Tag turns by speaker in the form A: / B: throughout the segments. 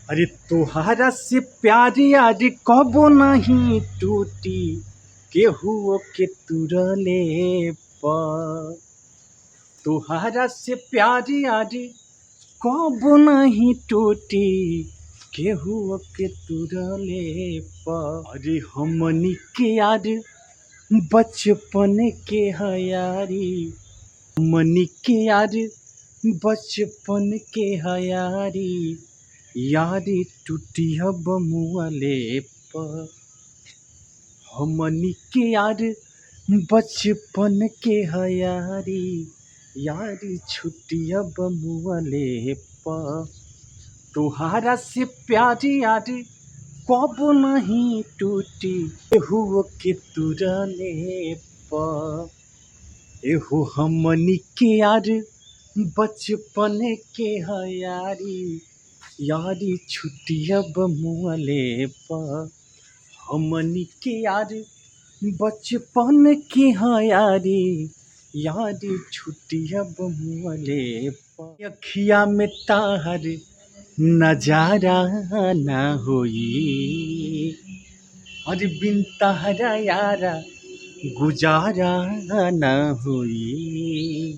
A: अरे तुहारा से प्यार यार कबो नहीं टूटी, केहू के तुरले पर। तुहारा से प्यार यार कबो नहीं टूटी, केहू के तुरले पर। अरे हमनी के यार बचपन के हयारी, हमनी के यार बचपन के हयारी, यारी टूटिया बमुआले पर। हमनी के यार बचपन के हयारी, यारी छुटिया बमुआले पर। तुहारा से प्यार यार कब नहीं टूटी, केहू के तुरले पर। एहो हमनी के यार बचपन के हयारी, यारी छुटिया बमुआले पर। हमनी के यार बचपन के हयारी, यारी छुटिया बमुआले पर। अखिया में ताहर नजारा ना होई, और बिन तहरा यारा गुजारा ना होई।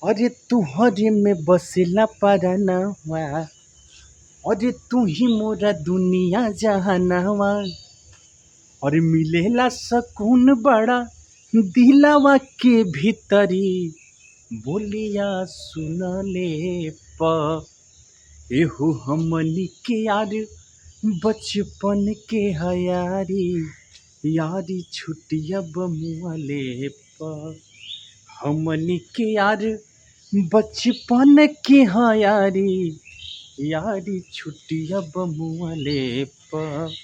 A: अरे तुहरे में बसेला परनवा, अरे तू ही मोरा दुनिया जहानवा। और मिलेला सकून बड़ा दिलावा के भीतरी, बोलिया सुनले पर। एहो हमनी के यार बचपन के हयारी, यारी छुटिया बमुआले पर। हमनी के यार बचपन के हयारी, यारी छुटिया बमुआले पर।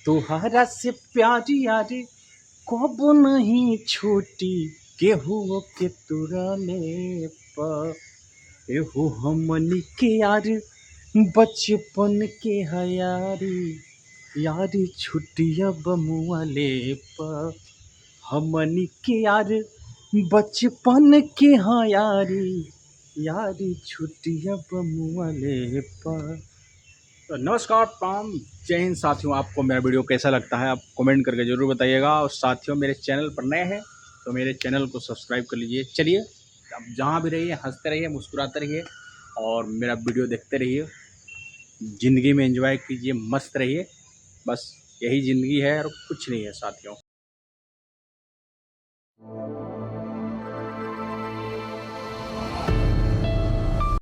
A: तुहारा से प्यार यार कब नहीं छूटी, केहू के तुरले पर। एहो हमनी के यार बचपन के हयारी, यारी छुटिया बमुआले पर। हमनी के यार बचपन के हयारी, यारी छुटिया बमुआले पर। तो नमस्कार प्राम, जय हिंद साथियों। आपको मेरा वीडियो कैसा लगता है आप कमेंट करके ज़रूर बताइएगा। और साथियों मेरे चैनल पर नए हैं तो मेरे चैनल को सब्सक्राइब कर लीजिए। चलिए आप जहाँ भी रहिए हंसते रहिए, मुस्कुराते रहिए और मेरा वीडियो देखते रहिए। ज़िंदगी में एंजॉय कीजिए, मस्त रहिए। बस यही ज़िंदगी है और कुछ नहीं है साथियों।